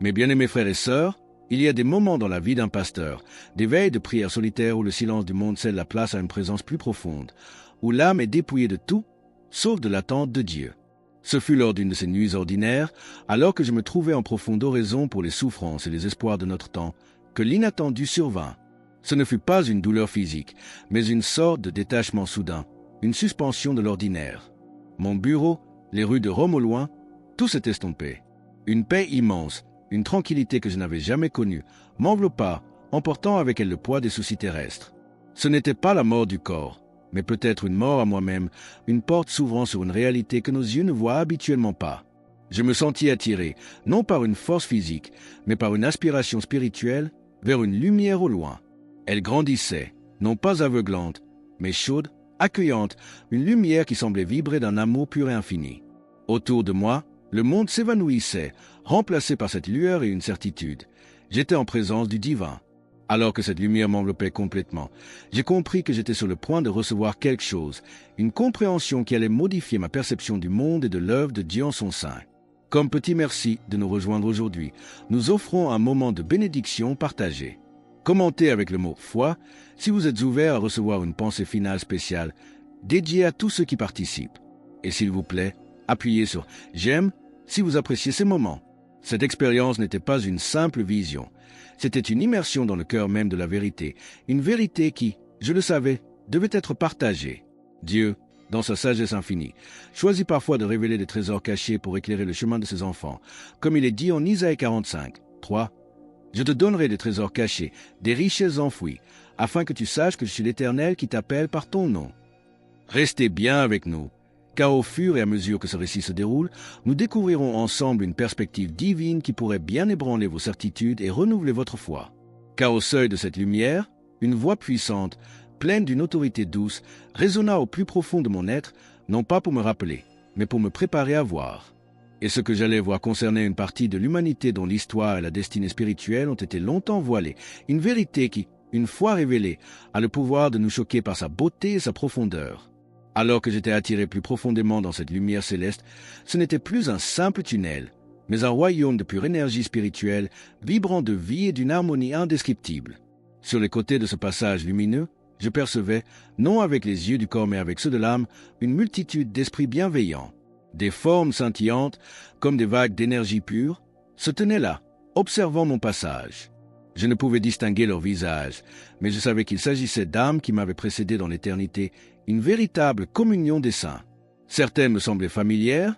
Mes bien-aimés frères et sœurs, il y a des moments dans la vie d'un pasteur, des veilles de prière solitaire où le silence du monde cède la place à une présence plus profonde, où l'âme est dépouillée de tout, sauf de l'attente de Dieu. Ce fut lors d'une de ces nuits ordinaires, alors que je me trouvais en profonde oraison pour les souffrances et les espoirs de notre temps, que l'inattendu survint. Ce ne fut pas une douleur physique, mais une sorte de détachement soudain, une suspension de l'ordinaire. Mon bureau, les rues de Rome au loin, tout s'est estompé. Une paix immense, une tranquillité que je n'avais jamais connue, m'enveloppa, emportant avec elle le poids des soucis terrestres. Ce n'était pas la mort du corps, mais peut-être une mort à moi-même, une porte s'ouvrant sur une réalité que nos yeux ne voient habituellement pas. Je me sentis attiré, non par une force physique, mais par une aspiration spirituelle, vers une lumière au loin. Elle grandissait, non pas aveuglante, mais chaude, accueillante, une lumière qui semblait vibrer d'un amour pur et infini. Autour de moi, le monde s'évanouissait, remplacé par cette lueur et une certitude. J'étais en présence du divin. Alors que cette lumière m'enveloppait complètement, j'ai compris que j'étais sur le point de recevoir quelque chose, une compréhension qui allait modifier ma perception du monde et de l'œuvre de Dieu en son sein. Comme petit merci de nous rejoindre aujourd'hui, nous offrons un moment de bénédiction partagée. Commentez avec le mot « foi » si vous êtes ouvert à recevoir une pensée finale spéciale dédiée à tous ceux qui participent. Et s'il vous plaît, appuyez sur « j'aime » si vous appréciez ces moments. Cette expérience n'était pas une simple vision. C'était une immersion dans le cœur même de la vérité, une vérité qui, je le savais, devait être partagée. Dieu, dans sa sagesse infinie, choisit parfois de révéler des trésors cachés pour éclairer le chemin de ses enfants, comme il est dit en Isaïe 45, 3. « Je te donnerai des trésors cachés, des richesses enfouies, afin que tu saches que je suis l'Éternel qui t'appelle par ton nom. » Restez bien avec nous, car au fur et à mesure que ce récit se déroule, nous découvrirons ensemble une perspective divine qui pourrait bien ébranler vos certitudes et renouveler votre foi. Car au seuil de cette lumière, une voix puissante, pleine d'une autorité douce, résonna au plus profond de mon être, non pas pour me rappeler, mais pour me préparer à voir. Et ce que j'allais voir concernait une partie de l'humanité dont l'histoire et la destinée spirituelle ont été longtemps voilées, une vérité qui, une fois révélée, a le pouvoir de nous choquer par sa beauté et sa profondeur. Alors que j'étais attiré plus profondément dans cette lumière céleste, ce n'était plus un simple tunnel, mais un royaume de pure énergie spirituelle, vibrant de vie et d'une harmonie indescriptible. Sur les côtés de ce passage lumineux, je percevais, non avec les yeux du corps mais avec ceux de l'âme, une multitude d'esprits bienveillants. Des formes scintillantes, comme des vagues d'énergie pure, se tenaient là, observant mon passage. Je ne pouvais distinguer leur visage, mais je savais qu'il s'agissait d'âmes qui m'avaient précédé dans l'éternité, une véritable communion des saints. Certaines me semblaient familières,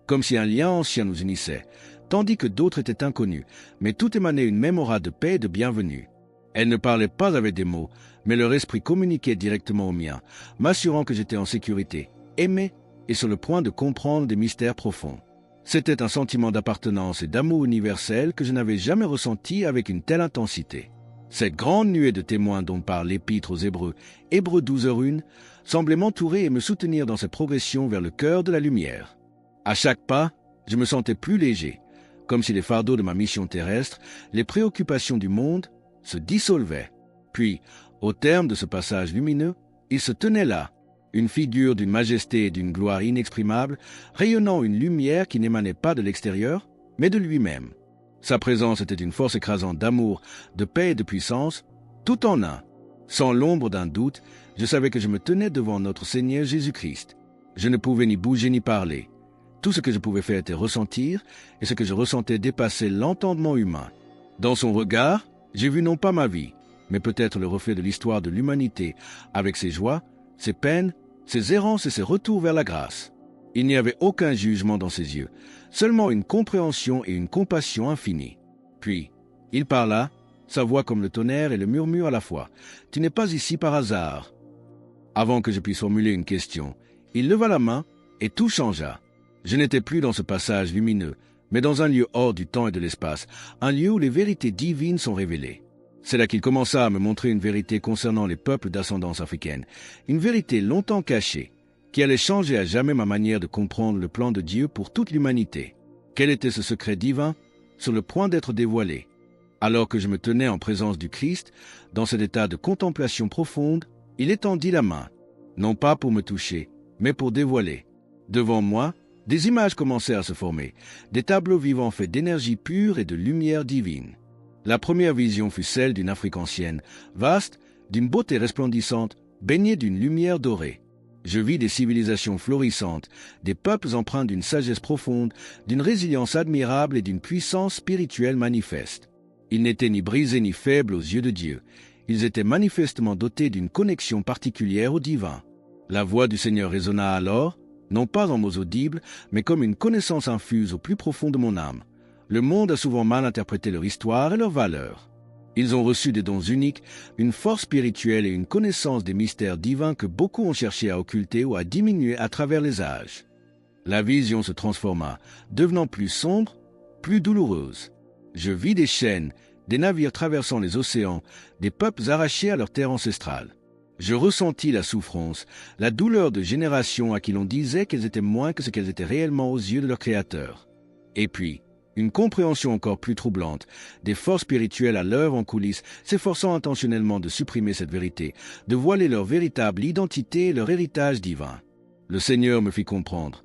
comme si un lien ancien nous unissait, tandis que d'autres étaient inconnues, mais tout émanait une même aura de paix et de bienvenue. Elles ne parlaient pas avec des mots, mais leur esprit communiquait directement au mien, m'assurant que j'étais en sécurité, aimé et sur le point de comprendre des mystères profonds. C'était un sentiment d'appartenance et d'amour universel que je n'avais jamais ressenti avec une telle intensité. Cette grande nuée de témoins dont parle l'Épître aux Hébreux, Hébreux 12h01, semblait m'entourer et me soutenir dans cette progression vers le cœur de la lumière. À chaque pas, je me sentais plus léger, comme si les fardeaux de ma mission terrestre, les préoccupations du monde, se dissolvaient. Puis, au terme de ce passage lumineux, il se tenait là, une figure d'une majesté et d'une gloire inexprimables, rayonnant une lumière qui n'émanait pas de l'extérieur, mais de lui-même. Sa présence était une force écrasante d'amour, de paix et de puissance, tout en un. Sans l'ombre d'un doute, je savais que je me tenais devant notre Seigneur Jésus-Christ. Je ne pouvais ni bouger ni parler. Tout ce que je pouvais faire était ressentir, et ce que je ressentais dépassait l'entendement humain. Dans son regard, j'ai vu non pas ma vie, mais peut-être le reflet de l'histoire de l'humanité, avec ses joies, ses peines, ses errances et ses retours vers la grâce. Il n'y avait aucun jugement dans ses yeux, seulement une compréhension et une compassion infinie. Puis, il parla, sa voix comme le tonnerre et le murmure à la fois. « Tu n'es pas ici par hasard. » Avant que je puisse formuler une question, il leva la main et tout changea. Je n'étais plus dans ce passage lumineux, mais dans un lieu hors du temps et de l'espace, un lieu où les vérités divines sont révélées. C'est là qu'il commença à me montrer une vérité concernant les peuples d'ascendance africaine, une vérité longtemps cachée, qui allait changer à jamais ma manière de comprendre le plan de Dieu pour toute l'humanité. Quel était ce secret divin, sur le point d'être dévoilé? Alors que je me tenais en présence du Christ, dans cet état de contemplation profonde, il étendit la main, non pas pour me toucher, mais pour dévoiler. Devant moi, Des images commencèrent à se former, des tableaux vivants faits d'énergie pure et de lumière divine. La première vision fut celle d'une Afrique ancienne, vaste, d'une beauté resplendissante, baignée d'une lumière dorée. Je vis des civilisations florissantes, des peuples empreints d'une sagesse profonde, d'une résilience admirable et d'une puissance spirituelle manifeste. Ils n'étaient ni brisés ni faibles aux yeux de Dieu. Ils étaient manifestement dotés d'une connexion particulière au divin. La voix du Seigneur résonna alors, non pas en mots audibles, mais comme une connaissance infuse au plus profond de mon âme. Le monde a souvent mal interprété leur histoire et leurs valeurs. Ils ont reçu des dons uniques, une force spirituelle et une connaissance des mystères divins que beaucoup ont cherché à occulter ou à diminuer à travers les âges. La vision se transforma, devenant plus sombre, plus douloureuse. Je vis des chaînes, des navires traversant les océans, des peuples arrachés à leur terre ancestrale. Je ressentis la souffrance, la douleur de générations à qui l'on disait qu'elles étaient moins que ce qu'elles étaient réellement aux yeux de leur Créateur. Et puis, une compréhension encore plus troublante, des forces spirituelles à l'œuvre en coulisses, s'efforçant intentionnellement de supprimer cette vérité, de voiler leur véritable identité et leur héritage divin. Le Seigneur me fit comprendre.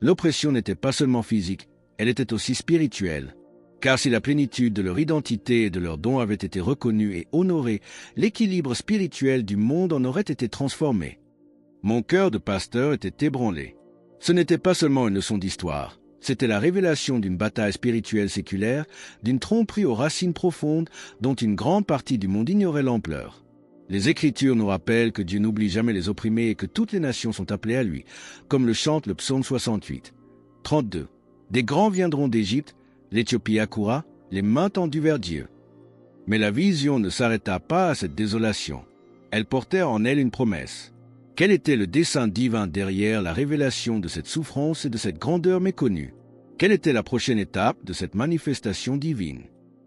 L'oppression n'était pas seulement physique, elle était aussi spirituelle. Car si la plénitude de leur identité et de leurs dons avait été reconnue et honorée, l'équilibre spirituel du monde en aurait été transformé. Mon cœur de pasteur était ébranlé. Ce n'était pas seulement une leçon d'histoire. C'était la révélation d'une bataille spirituelle séculaire, d'une tromperie aux racines profondes dont une grande partie du monde ignorait l'ampleur. Les Écritures nous rappellent que Dieu n'oublie jamais les opprimés et que toutes les nations sont appelées à lui, comme le chante le psaume 68. 32. Des grands viendront d'Égypte, l'Éthiopie accourra, les mains tendues vers Dieu. Mais la vision ne s'arrêta pas à cette désolation. Elle portait en elle une promesse. Quel était le dessein divin derrière la révélation de cette souffrance et de cette grandeur méconnue? Quelle était la prochaine étape de cette manifestation divine?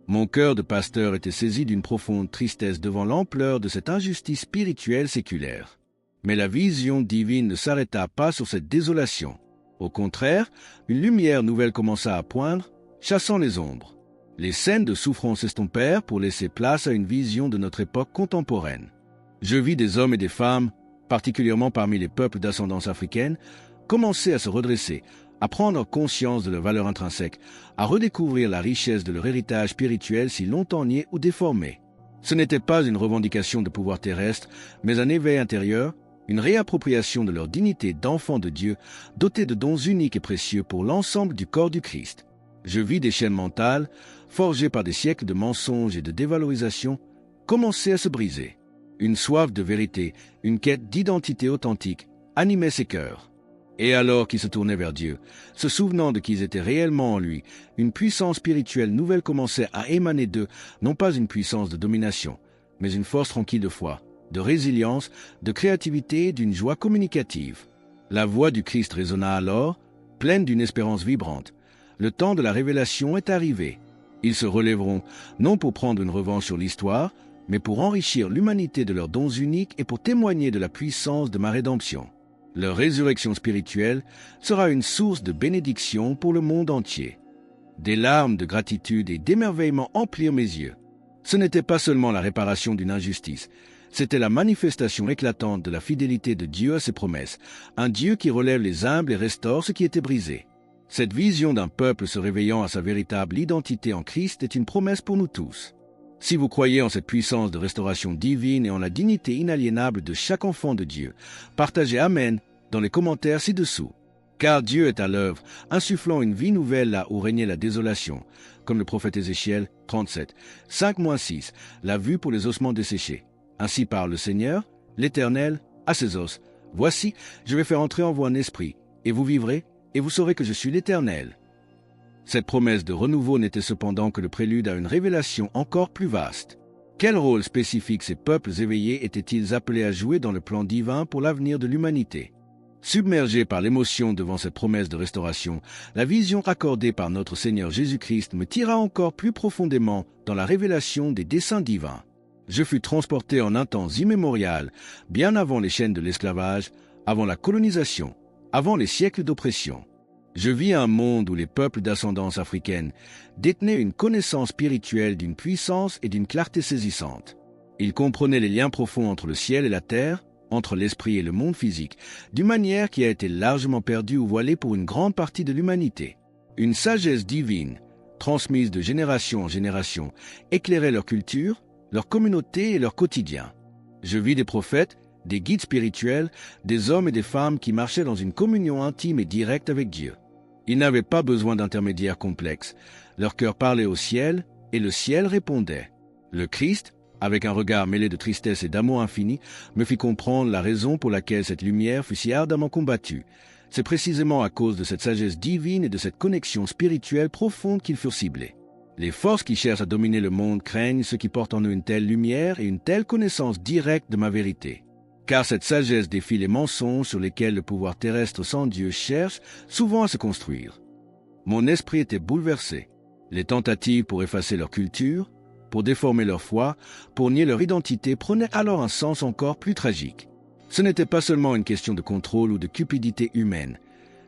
Mon cœur de pasteur était saisi d'une profonde tristesse devant l'ampleur de cette injustice spirituelle séculaire. Mais la vision divine ne s'arrêta pas sur cette désolation. Au contraire, une lumière nouvelle commença à poindre, chassant les ombres. Les scènes de souffrance s'estompèrent pour laisser place à une vision de notre époque contemporaine. Je vis des hommes et des femmes, particulièrement parmi les peuples d'ascendance africaine, commencer à se redresser, à prendre conscience de leur valeur intrinsèque, à redécouvrir la richesse de leur héritage spirituel si longtemps nié ou déformé. Ce n'était pas une revendication de pouvoir terrestre, mais un éveil intérieur, une réappropriation de leur dignité d'enfants de Dieu, dotés de dons uniques et précieux pour l'ensemble du corps du Christ. Je vis des chaînes mentales, forgées par des siècles de mensonges et de dévalorisation, commencer à se briser. Une soif de vérité, une quête d'identité authentique animait ses cœurs. Et alors qu'ils se tournaient vers Dieu, se souvenant de qui ils étaient réellement en lui, une puissance spirituelle nouvelle commençait à émaner d'eux, non pas une puissance de domination, mais une force tranquille de foi, de résilience, de créativité et d'une joie communicative. La voix du Christ résonna alors, pleine d'une espérance vibrante. Le temps de la révélation est arrivé. Ils se relèveront, non pour prendre une revanche sur l'histoire, mais pour enrichir l'humanité de leurs dons uniques et pour témoigner de la puissance de ma rédemption. Leur résurrection spirituelle sera une source de bénédiction pour le monde entier. Des larmes de gratitude et d'émerveillement emplirent mes yeux. Ce n'était pas seulement la réparation d'une injustice, c'était la manifestation éclatante de la fidélité de Dieu à ses promesses, un Dieu qui relève les humbles et restaure ce qui était brisé. Cette vision d'un peuple se réveillant à sa véritable identité en Christ est une promesse pour nous tous. Si vous croyez en cette puissance de restauration divine et en la dignité inaliénable de chaque enfant de Dieu, partagez Amen dans les commentaires ci-dessous. Car Dieu est à l'œuvre, insufflant une vie nouvelle là où régnait la désolation, comme le prophète Ézéchiel 37. 5-6, la vue pour les ossements desséchés. Ainsi parle le Seigneur, l'Éternel, à ses os. Voici, je vais faire entrer en vous un esprit, et vous vivrez, et vous saurez que je suis l'Éternel. Cette promesse de renouveau n'était cependant que le prélude à une révélation encore plus vaste. Quel rôle spécifique ces peuples éveillés étaient-ils appelés à jouer dans le plan divin pour l'avenir de l'humanité? Submergé par l'émotion devant cette promesse de restauration, la vision accordée par notre Seigneur Jésus-Christ me tira encore plus profondément dans la révélation des desseins divins. Je fus transporté en un temps immémorial, bien avant les chaînes de l'esclavage, avant la colonisation, avant les siècles d'oppression. Je vis un monde où les peuples d'ascendance africaine détenaient une connaissance spirituelle d'une puissance et d'une clarté saisissante. Ils comprenaient les liens profonds entre le ciel et la terre, entre l'esprit et le monde physique, d'une manière qui a été largement perdue ou voilée pour une grande partie de l'humanité. Une sagesse divine, transmise de génération en génération, éclairait leur culture, leur communauté et leur quotidien. Je vis des prophètes, des guides spirituels, des hommes et des femmes qui marchaient dans une communion intime et directe avec Dieu. Ils n'avaient pas besoin d'intermédiaires complexes. Leur cœur parlait au ciel et le ciel répondait. Le Christ, avec un regard mêlé de tristesse et d'amour infini, me fit comprendre la raison pour laquelle cette lumière fut si ardemment combattue. C'est précisément à cause de cette sagesse divine et de cette connexion spirituelle profonde qu'ils furent ciblés. Les forces qui cherchent à dominer le monde craignent ceux qui portent en eux une telle lumière et une telle connaissance directe de ma vérité. Car cette sagesse défie les mensonges sur lesquels le pouvoir terrestre sans Dieu cherche souvent à se construire. Mon esprit était bouleversé. Les tentatives pour effacer leur culture, pour déformer leur foi, pour nier leur identité prenaient alors un sens encore plus tragique. Ce n'était pas seulement une question de contrôle ou de cupidité humaine.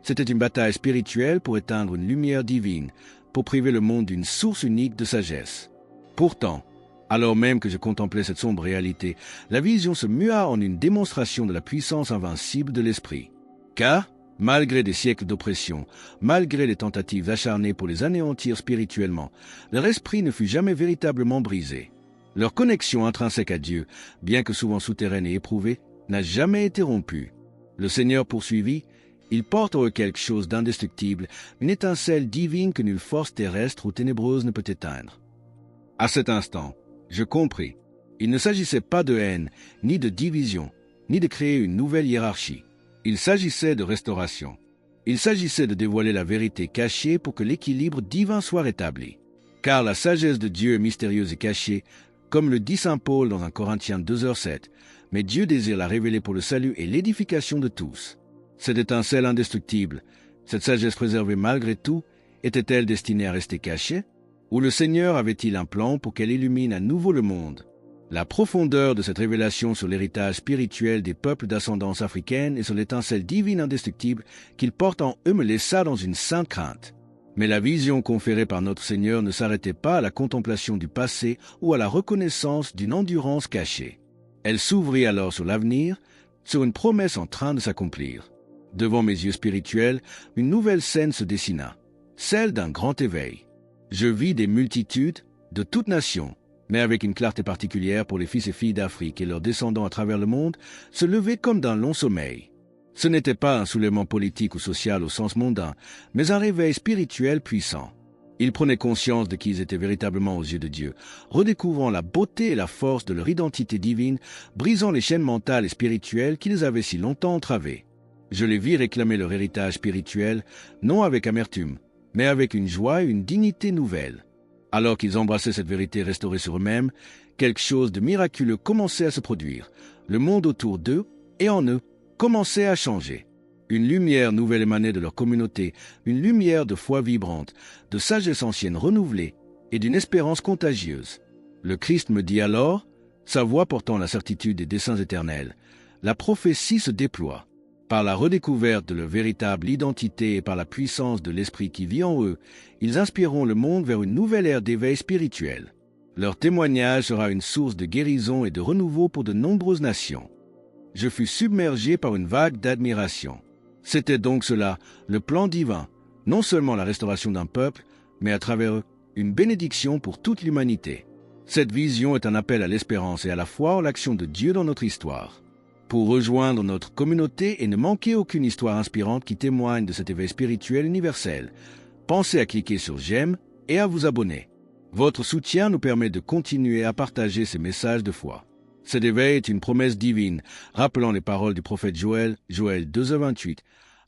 C'était une bataille spirituelle pour éteindre une lumière divine, pour priver le monde d'une source unique de sagesse. Pourtant, alors même que je contemplais cette sombre réalité, la vision se mua en une démonstration de la puissance invincible de l'esprit. Car, malgré des siècles d'oppression, malgré les tentatives acharnées pour les anéantir spirituellement, leur esprit ne fut jamais véritablement brisé. Leur connexion intrinsèque à Dieu, bien que souvent souterraine et éprouvée, n'a jamais été rompue. Le Seigneur poursuivit: ils portent en eux quelque chose d'indestructible, une étincelle divine que nulle force terrestre ou ténébreuse ne peut éteindre. À cet instant, je compris. Il ne s'agissait pas de haine, ni de division, ni de créer une nouvelle hiérarchie. Il s'agissait de restauration. Il s'agissait de dévoiler la vérité cachée pour que l'équilibre divin soit rétabli. Car la sagesse de Dieu est mystérieuse et cachée, comme le dit saint Paul dans 1 Corinthiens 2h7, mais Dieu désire la révéler pour le salut et l'édification de tous. Cette étincelle indestructible, cette sagesse préservée malgré tout, était-elle destinée à rester cachée? Ou le Seigneur avait-il un plan pour qu'elle illumine à nouveau le monde? La profondeur de cette révélation sur l'héritage spirituel des peuples d'ascendance africaine et sur l'étincelle divine indestructible qu'ils portent en eux me laissa dans une sainte crainte. Mais la vision conférée par notre Seigneur ne s'arrêtait pas à la contemplation du passé ou à la reconnaissance d'une endurance cachée. Elle s'ouvrit alors sur l'avenir, sur une promesse en train de s'accomplir. Devant mes yeux spirituels, une nouvelle scène se dessina, celle d'un grand éveil. Je vis des multitudes, de toutes nations, mais avec une clarté particulière pour les fils et filles d'Afrique et leurs descendants à travers le monde, se lever comme d'un long sommeil. Ce n'était pas un soulèvement politique ou social au sens mondain, mais un réveil spirituel puissant. Ils prenaient conscience de qui ils étaient véritablement aux yeux de Dieu, redécouvrant la beauté et la force de leur identité divine, brisant les chaînes mentales et spirituelles qui les avaient si longtemps entravées. Je les vis réclamer leur héritage spirituel, non avec amertume, mais avec une joie et une dignité nouvelles. Alors qu'ils embrassaient cette vérité restaurée sur eux-mêmes, quelque chose de miraculeux commençait à se produire. Le monde autour d'eux et en eux commençait à changer. Une lumière nouvelle émanait de leur communauté, une lumière de foi vibrante, de sagesse ancienne renouvelée et d'une espérance contagieuse. Le Christ me dit alors, sa voix portant la certitude des desseins éternels, la prophétie se déploie. Par la redécouverte de leur véritable identité et par la puissance de l'Esprit qui vit en eux, ils inspireront le monde vers une nouvelle ère d'éveil spirituel. Leur témoignage sera une source de guérison et de renouveau pour de nombreuses nations. Je fus submergé par une vague d'admiration. C'était donc cela, le plan divin, non seulement la restauration d'un peuple, mais à travers eux, une bénédiction pour toute l'humanité. Cette vision est un appel à l'espérance et à la foi en l'action de Dieu dans notre histoire. Pour rejoindre notre communauté et ne manquer aucune histoire inspirante qui témoigne de cet éveil spirituel universel, pensez à cliquer sur j'aime et à vous abonner. Votre soutien nous permet de continuer à partager ces messages de foi. Cet éveil est une promesse divine, rappelant les paroles du prophète Joël, Joël 2h28.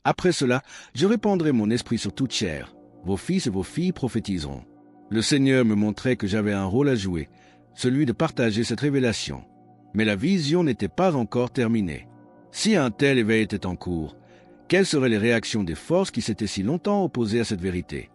Après cela, je répandrai mon esprit sur toute chair. Vos fils et vos filles prophétiseront. Le Seigneur me montrait que j'avais un rôle à jouer, celui de partager cette révélation. Mais la vision n'était pas encore terminée. Si un tel éveil était en cours, quelles seraient les réactions des forces qui s'étaient si longtemps opposées à cette vérité?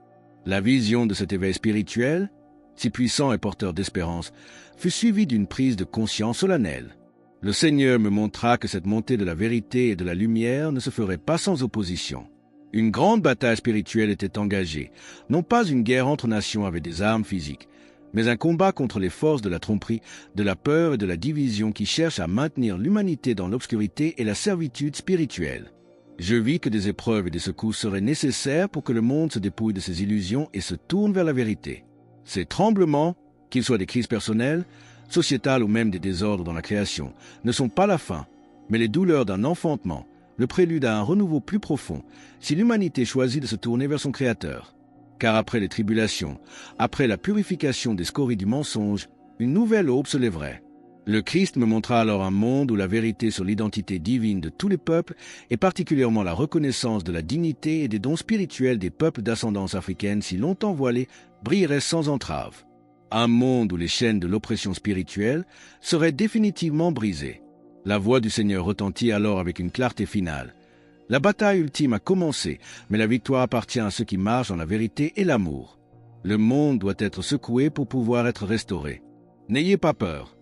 La vision de cet éveil spirituel, si puissant et porteur d'espérance, fut suivie d'une prise de conscience solennelle. Le Seigneur me montra que cette montée de la vérité et de la lumière ne se ferait pas sans opposition. Une grande bataille spirituelle était engagée, non pas une guerre entre nations avec des armes physiques, mais un combat contre les forces de la tromperie, de la peur et de la division qui cherchent à maintenir l'humanité dans l'obscurité et la servitude spirituelle. Je vis que des épreuves et des secousses seraient nécessaires pour que le monde se dépouille de ses illusions et se tourne vers la vérité. Ces tremblements, qu'ils soient des crises personnelles, sociétales ou même des désordres dans la création, ne sont pas la fin, mais les douleurs d'un enfantement, le prélude à un renouveau plus profond, si l'humanité choisit de se tourner vers son Créateur. Car après les tribulations, après la purification des scories du mensonge, une nouvelle aube se lèverait. Le Christ me montra alors un monde où la vérité sur l'identité divine de tous les peuples, et particulièrement la reconnaissance de la dignité et des dons spirituels des peuples d'ascendance africaine si longtemps voilés, brillerait sans entrave. Un monde où les chaînes de l'oppression spirituelle seraient définitivement brisées. La voix du Seigneur retentit alors avec une clarté finale. La bataille ultime a commencé, mais la victoire appartient à ceux qui marchent dans la vérité et l'amour. Le monde doit être secoué pour pouvoir être restauré. N'ayez pas peur.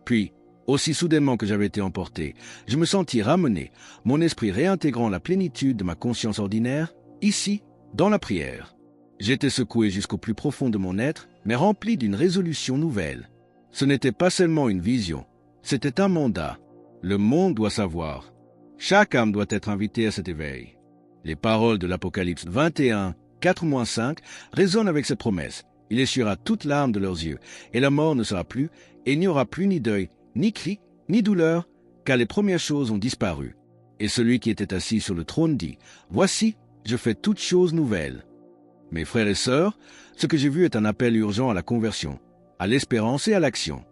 Puis, aussi soudainement que j'avais été emporté, je me sentis ramené, mon esprit réintégrant la plénitude de ma conscience ordinaire, ici, dans la prière. J'étais secoué jusqu'au plus profond de mon être, mais rempli d'une résolution nouvelle. Ce n'était pas seulement une vision, c'était un mandat. Le monde doit savoir. Chaque âme doit être invitée à cet éveil. Les paroles de l'Apocalypse 21, 4-5 résonnent avec cette promesse. Il essuiera toute larme de leurs yeux, et la mort ne sera plus, et il n'y aura plus ni deuil, ni cri, ni douleur, car les premières choses ont disparu. Et celui qui était assis sur le trône dit, « Voici, je fais toutes choses nouvelles. » Mes frères et sœurs, ce que j'ai vu est un appel urgent à la conversion, à l'espérance et à l'action.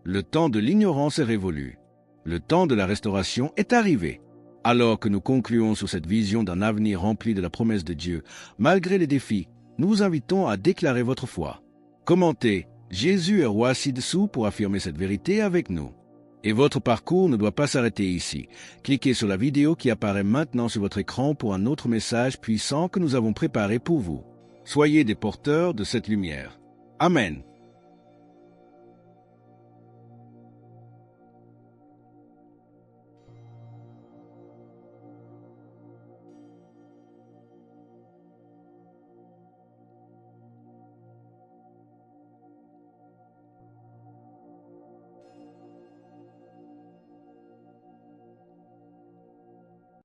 Le temps de l'ignorance est révolu. Le temps de la restauration est arrivé. Alors que nous concluons sur cette vision d'un avenir rempli de la promesse de Dieu, malgré les défis, nous vous invitons à déclarer votre foi. Commentez « Jésus est roi ci-dessous » pour affirmer cette vérité avec nous. Et votre parcours ne doit pas s'arrêter ici. Cliquez sur la vidéo qui apparaît maintenant sur votre écran pour un autre message puissant que nous avons préparé pour vous. Soyez des porteurs de cette lumière. Amen.